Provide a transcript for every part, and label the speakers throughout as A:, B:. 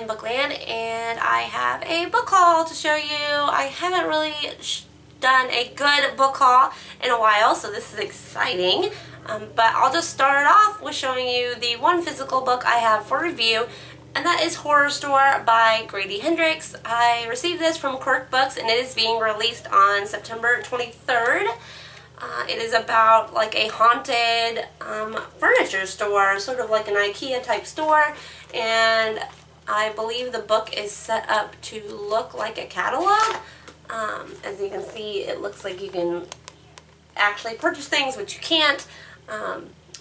A: in Bookland, and I have a book haul to show you. I haven't really done a good book haul in a while, so this is exciting. But I'll just start off with showing you the one physical book I have for review, and that is Horror Store by Grady Hendrix. I received this from Quirk Books, and it is being released on September 23rd. It is about like a haunted furniture store, sort of like an IKEA type store, and I believe the book is set up to look like a catalog. As you can see, it looks like you can actually purchase things, which you can't,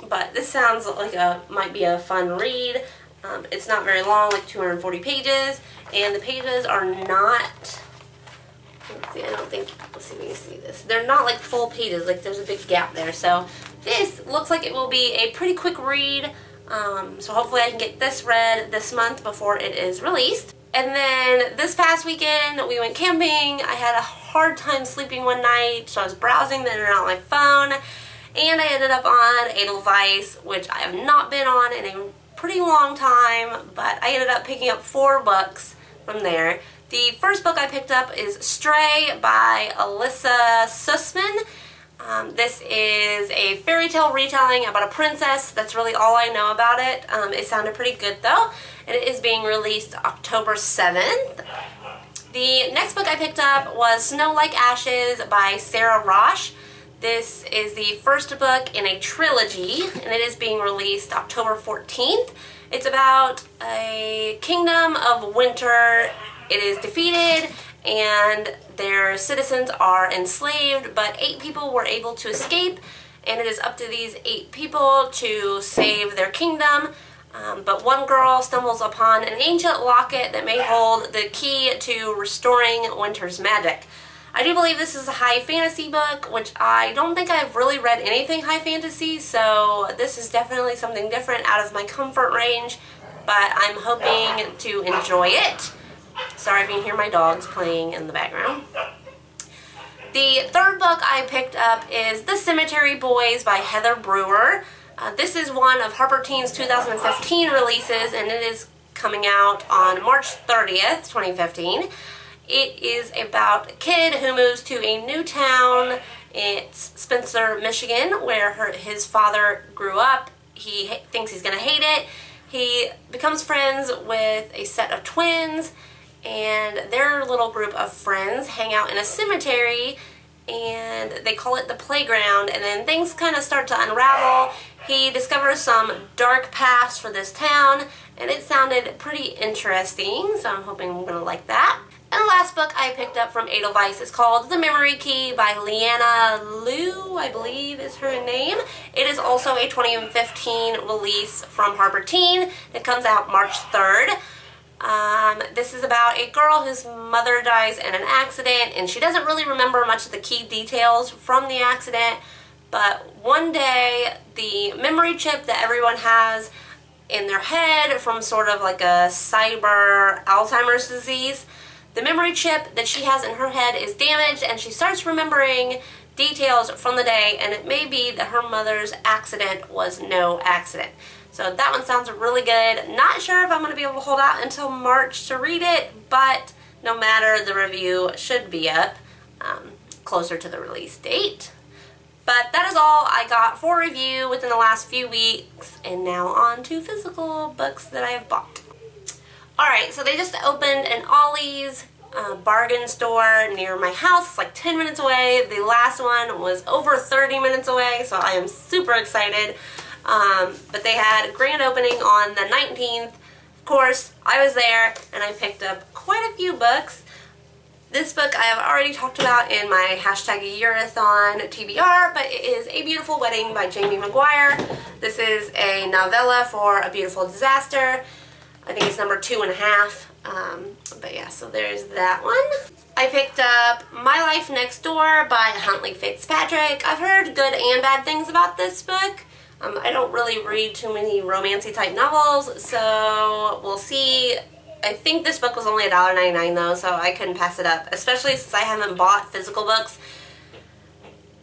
A: but this sounds like might be a fun read. It's not very long, like 240 pages, and the pages are not, let's see, I don't think, let's see if you can see this. They're not like full pages, like there's a big gap there. So this looks like it will be a pretty quick read. So hopefully I can get this read this month before it is released. And then this past weekend we went camping. I had a hard time sleeping one night, so I was browsing the internet on my phone, and I ended up on Edelweiss, which I have not been on in a pretty long time, but I ended up picking up 4 books from there. The first book I picked up is Stray by Alyssa Sussman. This is a fairy tale retelling about a princess. That's really all I know about it. It sounded pretty good though, and it is being released October 7th. The next book I picked up was Snow Like Ashes by Sarah Rosh. This is the first book in a trilogy, and it is being released October 14th. It's about a kingdom of winter. It is defeated and their citizens are enslaved, but 8 people were able to escape, and it is up to these 8 people to save their kingdom. But one girl stumbles upon an ancient locket that may hold the key to restoring winter's magic. I do believe this is a high fantasy book, which I don't think I've really read anything high fantasy, so this is definitely something different out of my comfort range, but I'm hoping to enjoy it. Sorry if you can hear my dogs playing in the background. The third book I picked up is The Cemetery Boys by Heather Brewer. This is one of Harper Teen's 2015 releases, and it is coming out on March 30th, 2015. It is about a kid who moves to a new town. It's Spencer, Michigan, where his father grew up. He thinks he's going to hate it. He becomes friends with a set of twins, and their little group of friends hang out in a cemetery, and they call it the playground, and then things kind of start to unravel. He discovers some dark past for this town, and it sounded pretty interesting, so I'm hoping I'm going to like that. And the last book I picked up from Edelweiss is called The Memory Key by Leanna Liu, I believe is her name. It is also a 2015 release from Harper Teen. It comes out March 3rd. This is about a girl whose mother dies in an accident, and she doesn't really remember much of the key details from the accident, but one day the memory chip that everyone has in their head from sort of like a cyber Alzheimer's disease, the memory chip that she has in her head is damaged, and she starts remembering details from the day, and it may be that her mother's accident was no accident. So that one sounds really good. Not sure if I'm going to be able to hold out until March to read it, but no matter, the review should be up closer to the release date. But that is all I got for review within the last few weeks, and now on to physical books that I have bought. Alright, so they just opened an Ollie's bargain store near my house. It's like 10 minutes away. The last one was over 30 minutes away, so I am super excited. But they had a grand opening on the 19th. Of course, I was there, and I picked up quite a few books. This book I have already talked about in my #Yearathon TBR, but it is A Beautiful Wedding by Jamie McGuire. This is a novella for A Beautiful Disaster. I think it's number 2.5. But yeah, so there's that one. I picked up My Life Next Door by Huntley Fitzpatrick. I've heard good and bad things about this book. I don't really read too many romancy type novels, so we'll see. I think this book was only $1.99 though, so I couldn't pass it up, especially since I haven't bought physical books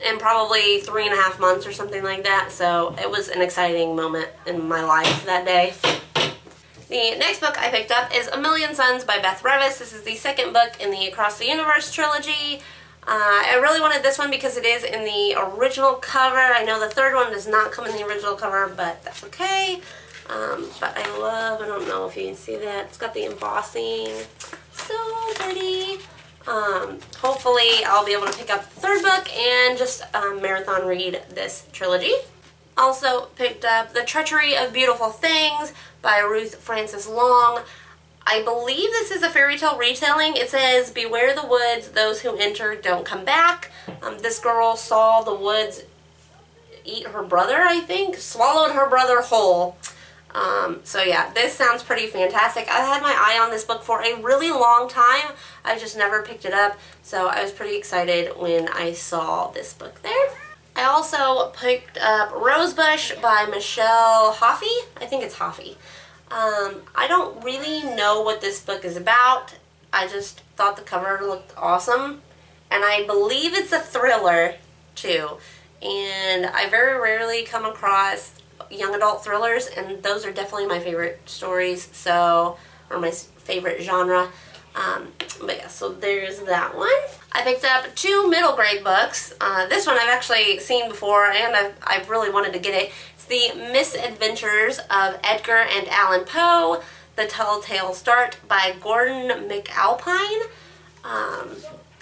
A: in probably 3.5 months or something like that, so it was an exciting moment in my life that day. The next book I picked up is A Million Suns by Beth Revis. This is the second book in the Across the Universe trilogy. I really wanted this one because it is in the original cover. I know the third one does not come in the original cover, but that's okay. But I don't know if you can see that, it's got the embossing. So pretty. Hopefully I'll be able to pick up the third book and just marathon read this trilogy. Also picked up The Treachery of Beautiful Things by Ruth Francis Long. I believe this is a fairy tale retelling. It says, "Beware the woods, those who enter don't come back." This girl saw the woods eat her brother, I think. Swallowed her brother whole. So yeah, this sounds pretty fantastic. I've had my eye on this book for a really long time. I just never picked it up, so I was pretty excited when I saw this book there. I also picked up Rosebush by Michelle Hoffey. I think it's Hoffey. I don't really know what this book is about. I just thought the cover looked awesome. And I believe it's a thriller, too. And I very rarely come across young adult thrillers, and those are definitely my favorite stories, so, or my favorite genre. But yeah, so there's that one. I picked up 2 middle grade books. This one I've actually seen before, and I've really wanted to get it. It's The Misadventures of Edgar and Allan Poe, The Telltale Start by Gordon McAlpine.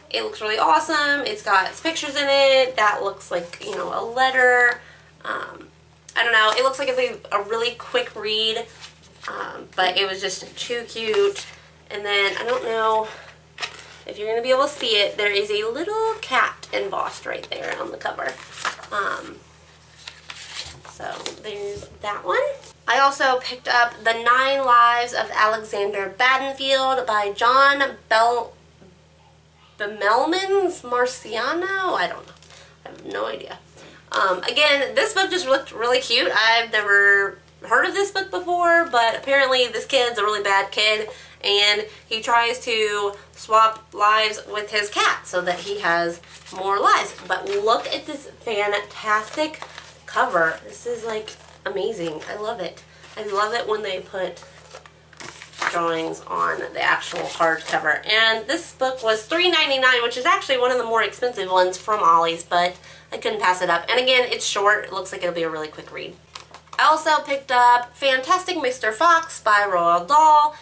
A: It looks really awesome. It's got pictures in it. That looks like, you know, a letter. I don't know. It looks like it'd be a really quick read, but it was just too cute. And then, I don't know if you're going to be able to see it, there is a little cat embossed right there on the cover. So there's that one. I also picked up The 9 Lives of Alexander Badenfield by John Bemelmans Marciano. I don't know. I have no idea. Again, this book just looked really cute. I've never heard of this book before, but apparently this kid's a really bad kid, and he tries to swap lives with his cat so that he has more lives. But look at this fantastic cover. This is like amazing. I love it. I love it when they put drawings on the actual hardcover. And this book was $3.99, which is actually one of the more expensive ones from Ollie's, but I couldn't pass it up. And again, it's short. It looks like it'll be a really quick read. I also picked up Fantastic Mr. Fox by Roald Dahl.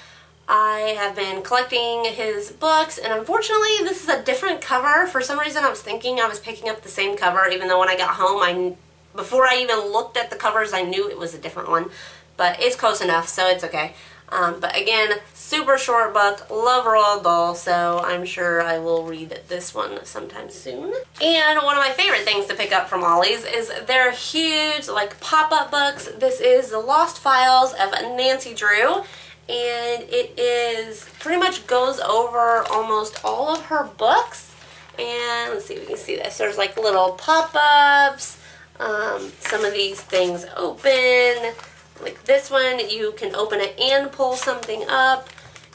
A: I have been collecting his books, and unfortunately this is a different cover. For some reason I was thinking I was picking up the same cover, even though when I got home, before I even looked at the covers, I knew it was a different one. But it's close enough, so it's okay. But again, super short book. Love Roald Dahl, so I'm sure I will read this one sometime soon. And one of my favorite things to pick up from Ollie's is their huge, like, pop-up books. This is The Lost Files of Nancy Drew, and it is pretty much goes over almost all of her books. And let's see if we can see this. There's like little pop-ups. Some of these things open. Like this one, you can open it and pull something up,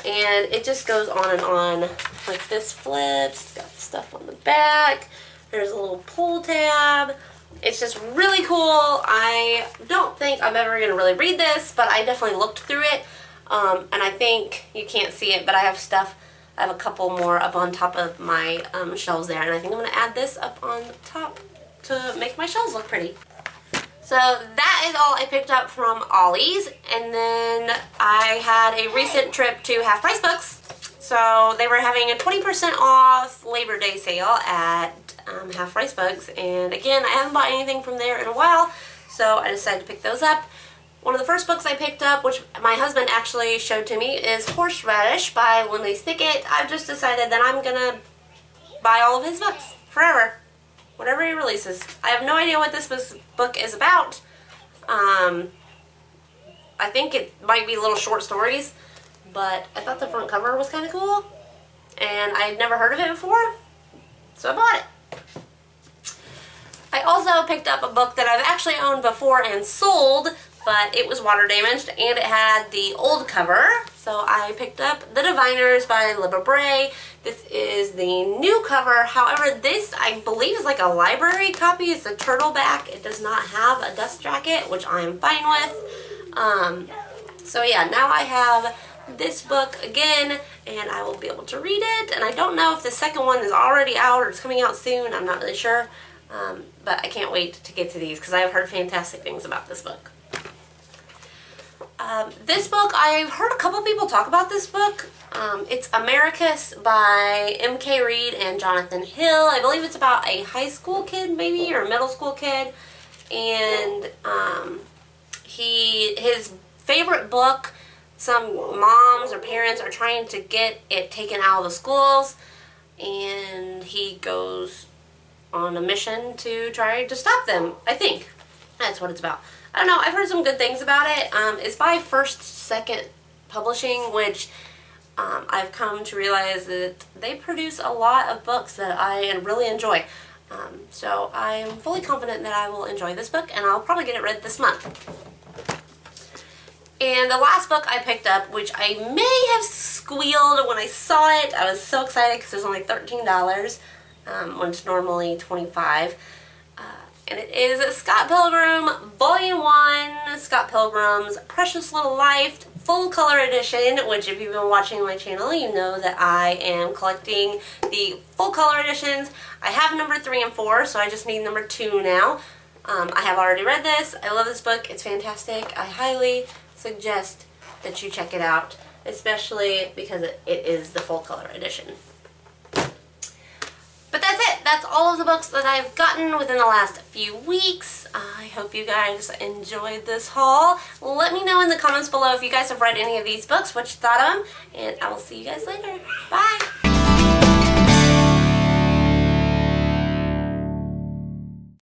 A: and it just goes on and on. Like this flips, it's got stuff on the back, there's a little pull tab. It's just really cool. I don't think I'm ever going to really read this, but I definitely looked through it, and I think you can't see it, but I have stuff. I have a couple more up on top of my shelves there, and I think I'm going to add this up on top to make my shelves look pretty. So that is all I picked up from Ollie's, and then I had a recent trip to Half Price Books. So they were having a 20% off Labor Day sale at Half Price Books, and again, I haven't bought anything from there in a while, so I decided to pick those up. One of the first books I picked up, which my husband actually showed to me, is Horseradish by Lindley Stickett. I've just decided that I'm gonna buy all of his books forever. Whatever he releases. I have no idea what this book is about. I think it might be little short stories, but I thought the front cover was kind of cool, and I had never heard of it before, so I bought it. I also picked up a book that I've actually owned before and sold, but it was water damaged, and it had the old cover, so I picked up The Diviners by Libba Bray. This is the new cover. However, this, I believe, is like a library copy. It's a turtleback. It does not have a dust jacket, which I am fine with. So yeah, now I have this book again, and I will be able to read it. And I don't know if the second one is already out or it's coming out soon. I'm not really sure. But I can't wait to get to these because I have heard fantastic things about this book. This book, I've heard a couple people talk about this book. It's Americus by M.K. Reed and Jonathan Hill. I believe it's about a high school kid maybe, or a middle school kid. And his favorite book, some moms or parents are trying to get it taken out of the schools. And he goes on a mission to try to stop them, I think. That's what it's about. I don't know, I've heard some good things about it. It's by First Second Publishing, which I've come to realize that they produce a lot of books that I really enjoy. So I'm fully confident that I will enjoy this book, and I'll probably get it read this month. And the last book I picked up, which I may have squealed when I saw it, I was so excited because it was only $13 when it's normally $25. And it is Scott Pilgrim, Volume 1, Scott Pilgrim's Precious Little Life, full color edition, which if you've been watching my channel, you know that I am collecting the full color editions. I have number 3 and 4, so I just need number 2 now. I have already read this. I love this book. It's fantastic. I highly suggest that you check it out, especially because it is the full color edition. But that's it. That's all of the books that I've gotten within the last few weeks. I hope you guys enjoyed this haul. Let me know in the comments below if you guys have read any of these books, what you thought of them, and I will see you guys later. Bye!